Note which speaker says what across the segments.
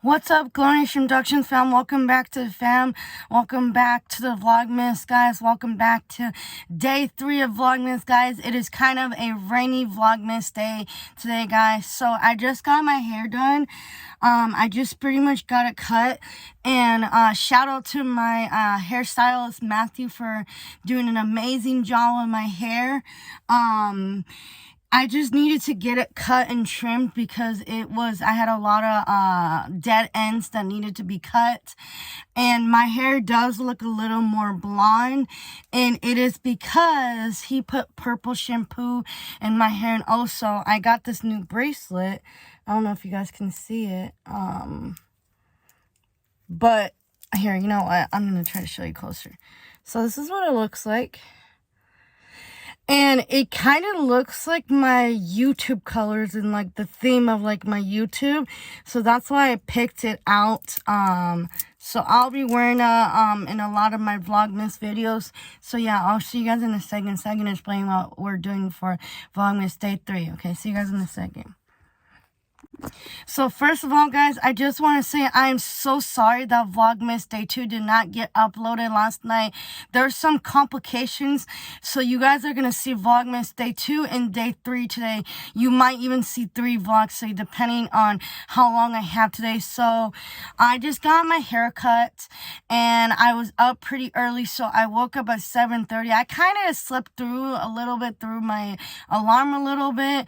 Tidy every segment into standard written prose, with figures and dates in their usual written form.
Speaker 1: What's up, Glorious Inductions fam? Welcome back to the fam. Welcome back to the Vlogmas, guys. Welcome back to day 3 of Vlogmas, guys. It is kind of a rainy Vlogmas day today, guys. So I just got my hair done. I just pretty much got it cut. And shout out to my hairstylist, Matthew, for doing an amazing job on my hair. I just needed to get it cut and trimmed because I had a lot of dead ends that needed to be cut. And my hair does look a little more blonde. And it is because he put purple shampoo in my hair. And also, I got this new bracelet. I don't know if you guys can see it. But here, you know what? I'm going to try to show you closer. So this is what it looks like. And it kind of looks like my YouTube colors and like the theme of like my YouTube. So that's why I picked it out. So I'll be wearing it in a lot of my Vlogmas videos. So yeah, I'll see you guys in a second. So I'm going to explain what we're doing for Vlogmas Day 3. Okay, see you guys in a second. So first of all, guys, I just want to say I am so sorry that Vlogmas Day 2 did not get uploaded last night. There's some complications, so you guys are going to see Vlogmas Day 2 and Day 3 today. You might even see 3 vlogs today, depending on how long I have today. So I just got my hair cut, and I was up pretty early, so I woke up at 7:30. I kind of slept through a little bit through my alarm a little bit,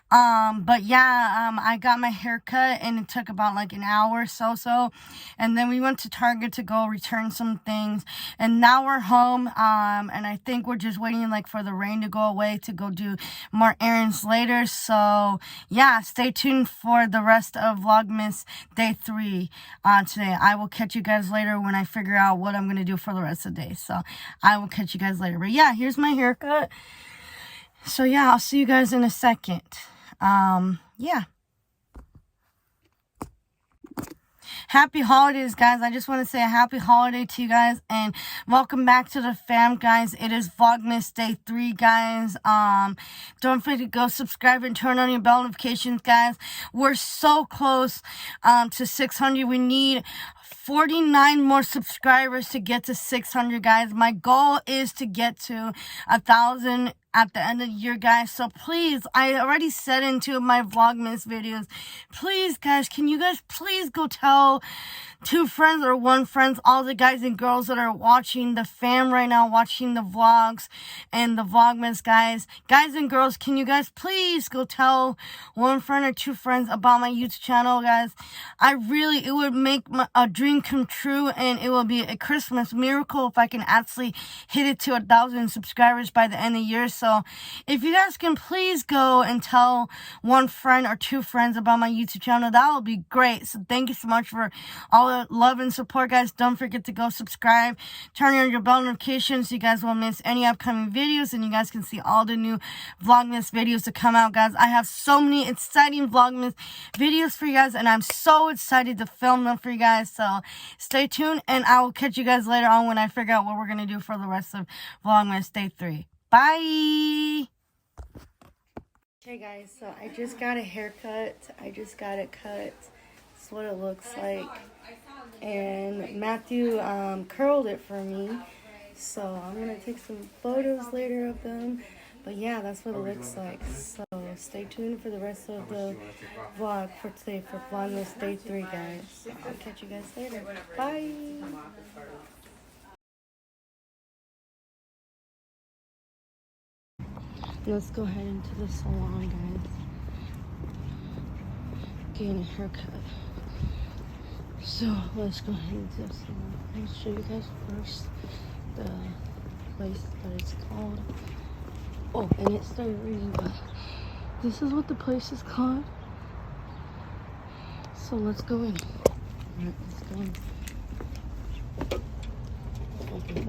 Speaker 1: but yeah, I got my hair cut and it took about like an hour so, and then we went to Target to go return some things, and now we're home, and I think we're just waiting like for the rain to go away to go do more errands later. So yeah, stay tuned for the rest of Vlogmas Day 3 today. I will catch you guys later when I figure out what I'm gonna do for the rest of the day. So I will catch you guys later, but yeah, here's my haircut. So yeah, I'll see you guys in a second. Yeah. Happy holidays, guys. I just want to say a happy holiday to you guys, and welcome back to the fam, guys. It is Vlogmas Day 3, guys. Don't forget to go subscribe and turn on your bell notifications, guys. We're so close to 600. We need 49 more subscribers to get to 600, guys. My goal is to get to 1,000 at the end of the year, guys. So please, I already said in 2 of my Vlogmas videos, please, guys, can you guys please go tell 2 friends or 1 friend, all the guys and girls that are watching the fam right now, watching the vlogs and the Vlogmas, guys and girls, can you guys please go tell 1 friend or 2 friends about my YouTube channel, guys? It would make a dream come true, and it will be a Christmas miracle if I can actually hit it to 1,000 subscribers by the end of the year. So if you guys can please go and tell 1 friend or 2 friends about my YouTube channel, that would be great. So thank you so much for all the love and support, guys. Don't forget to go subscribe, turn on your bell notifications so you guys won't miss any upcoming videos, and you guys can see all the new Vlogmas videos to come out, guys. I have so many exciting Vlogmas videos for you guys, and I'm so excited to film them for you guys. So stay tuned, and I will catch you guys later on when I figure out what we're going to do for the rest of Vlogmas Day 3. Bye! Okay, guys, so I just got a haircut. I just got it cut. That's what it looks like. And Matthew curled it for me. So I'm going to take some photos later of them. But yeah, that's what it looks like. So stay tuned for the rest of the vlog for today for Vlogmas Day 3, guys. So I'll catch you guys later. Bye! Let's go ahead into the salon, guys. Getting a haircut. So let's go ahead into the salon. I'll show you guys first the place that it's called. Oh, and it started raining, but this is what the place is called. So let's go in. Alright, let's go in. Okay.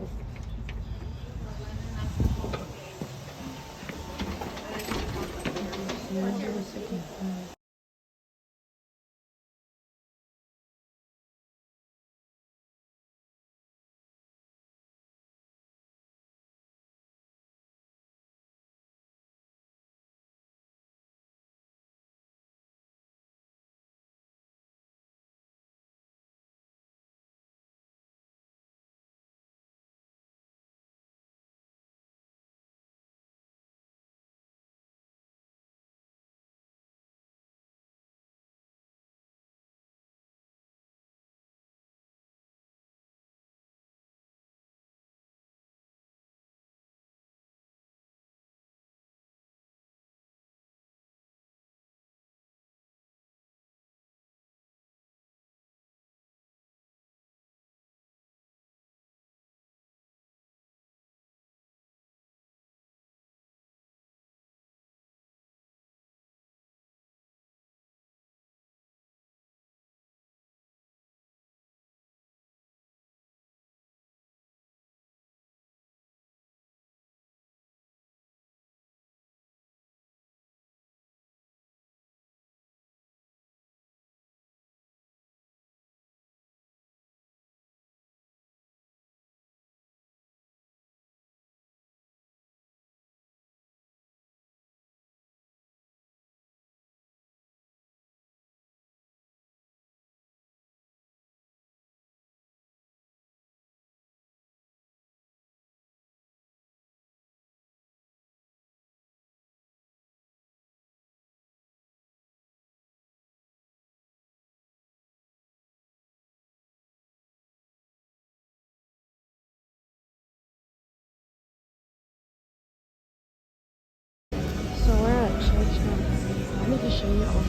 Speaker 1: show you all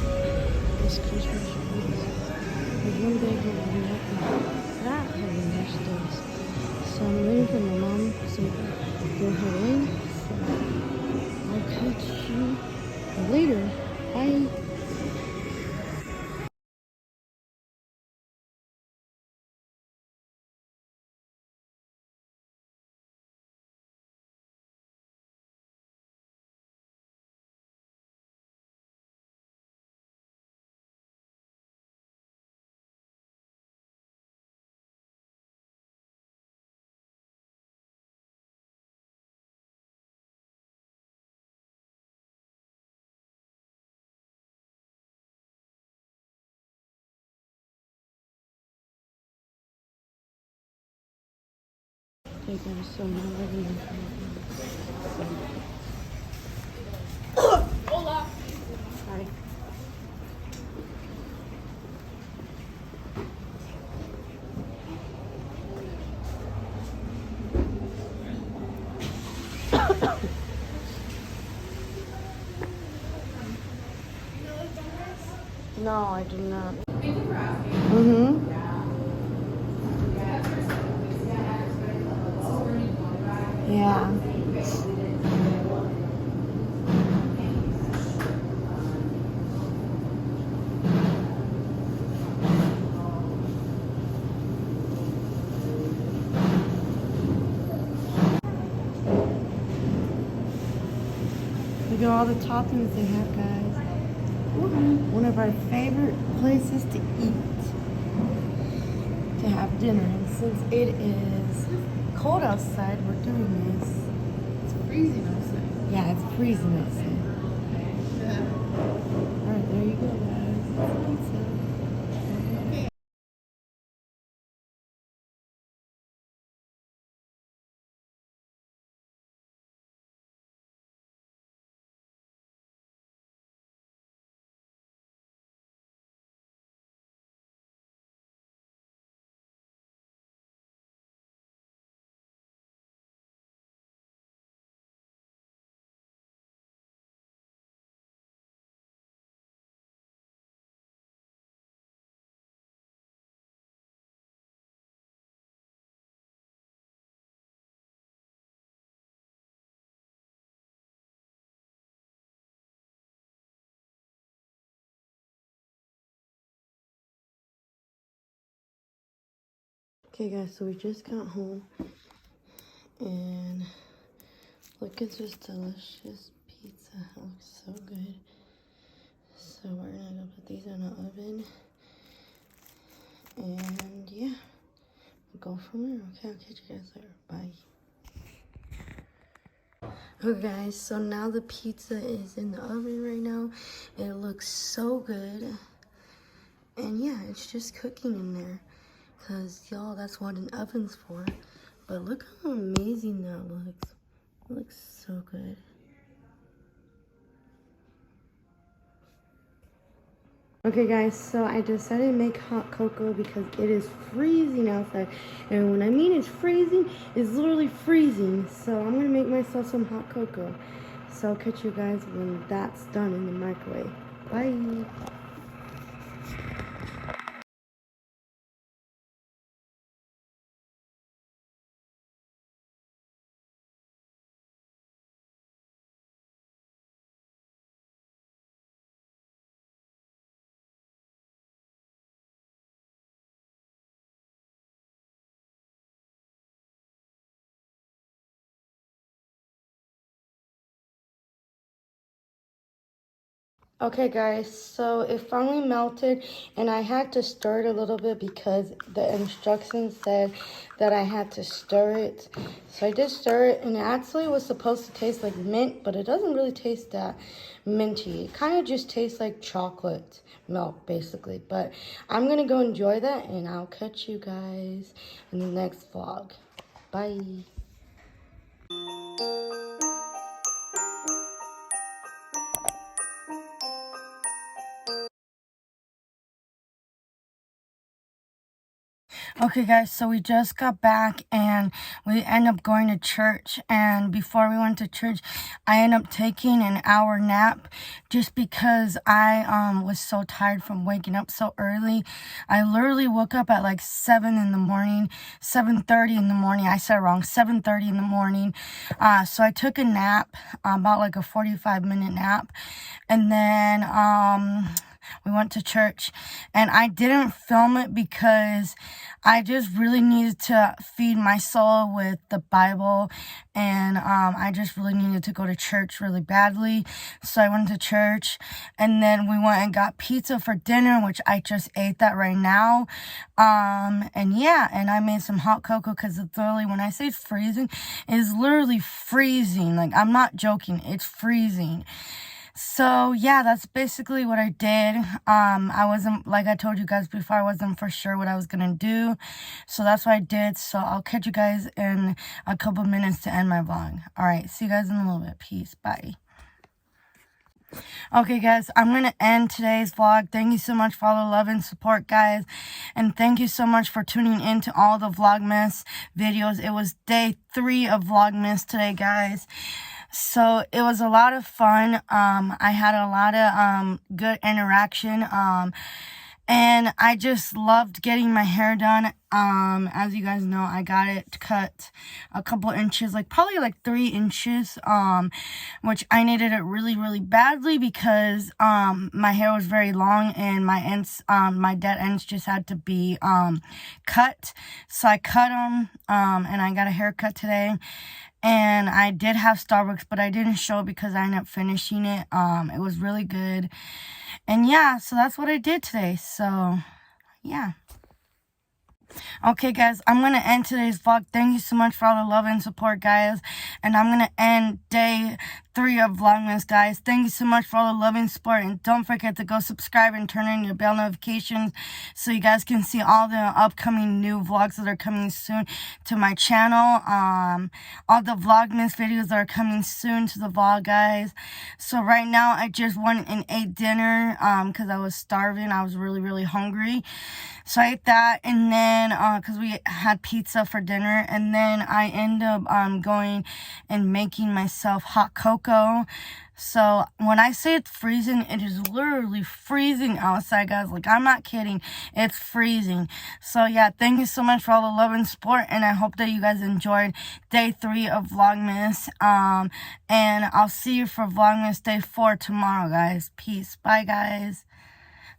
Speaker 1: this Christmas trees. There's one big one that has those. So I'm waiting for my mom to go head in. So I'll catch you later. Bye. Okay guys, so now we're gonna Hola. Hi. No, I do not. Mm-hmm. Yeah. Look at all the toppings they have, guys. One of our favorite places to eat, to have dinner. And since it is cold outside, we're doing this.
Speaker 2: It's freezing outside.
Speaker 1: Yeah, it's freezing outside.
Speaker 2: Yeah.
Speaker 1: All right, there you go, guys. It's pizza. Okay, guys, so we just got home, and look at this delicious pizza. It looks so good. So we're gonna go put these in the oven, and yeah, we'll go from there. Okay, I'll catch you guys later. Bye. Okay, guys, so now the pizza is in the oven right now. It looks so good, and yeah, it's just cooking in there, because y'all, that's what an oven's for. But look how amazing that looks. It looks so good. Okay guys, so I decided to make hot cocoa because it is freezing outside. And when I mean it's freezing, it's literally freezing. So I'm gonna make myself some hot cocoa. So I'll catch you guys when that's done in the microwave. Bye. Okay guys, so it finally melted, and I had to stir it a little bit because the instructions said that I had to stir it. So I did stir it, and it actually was supposed to taste like mint, but it doesn't really taste that minty. It kind of just tastes like chocolate milk basically. But I'm gonna go enjoy that, and I'll catch you guys in the next vlog. Bye. Okay, guys, so we just got back and we end up going to church. And before we went to church, I ended up taking an hour nap just because I was so tired from waking up so early. I literally woke up at like 7 in the morning, 7:30 in the morning. I said wrong, 7:30 in the morning. So I took a nap, about like a 45-minute nap, and then we went to church, and I didn't film it because I just really needed to feed my soul with the Bible, and I just really needed to go to church really badly. So I went to church, and then we went and got pizza for dinner, which I just ate that right now. And yeah, and I made some hot cocoa because it's literally, when I say freezing, it's literally freezing. Like, I'm not joking, it's freezing. So yeah, that's basically what I did. I wasn't, like I told you guys before, I wasn't for sure what I was gonna do. So that's what I did. So I'll catch you guys in a couple minutes to end my vlog. Alright, see you guys in a little bit. Peace. Bye. Okay, guys, I'm going to end today's vlog. Thank you so much for all the love and support, guys. And thank you so much for tuning in to all the VlogMas videos. It was day 3 of VlogMas today, guys. So it was a lot of fun. I had a lot of good interaction. And I just loved getting my hair done. As you guys know, I got it cut a couple inches, like probably like 3 inches, which I needed it really, really badly because, my hair was very long and my ends, my dead ends just had to be, cut. So I cut them, and I got a haircut today. And I did have Starbucks, but I didn't show it because I ended up finishing it. It was really good. And yeah, so that's what I did today. So, yeah. Okay, guys, I'm going to end today's vlog. Thank you so much for all the love and support, guys. And I'm going to end day 3 of VlogMas, guys. Thank you so much for all the love and support. And don't forget to go subscribe and turn on your bell notifications so you guys can see all the upcoming new vlogs that are coming soon to my channel. All the VlogMas videos that are coming soon to the vlog, guys. So right now, I just went and ate dinner because I was starving. I was really, really hungry. So I ate that, and then, because we had pizza for dinner, and then I ended up going and making myself hot cocoa. So when I say it's freezing, it is literally freezing outside, guys. Like, I'm not kidding. It's freezing. So yeah, thank you so much for all the love and support, and I hope that you guys enjoyed day 3 of VlogMas. And I'll see you for VlogMas day 4 tomorrow, guys. Peace. Bye, guys.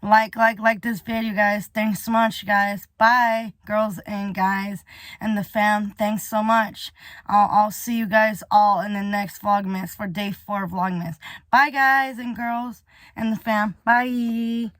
Speaker 1: Like this video, guys. Thanks so much, guys. Bye, girls and guys and the fam. Thanks so much. I'll see you guys all in the next VlogMas for day 4 of VlogMas. Bye, guys and girls and the fam. Bye.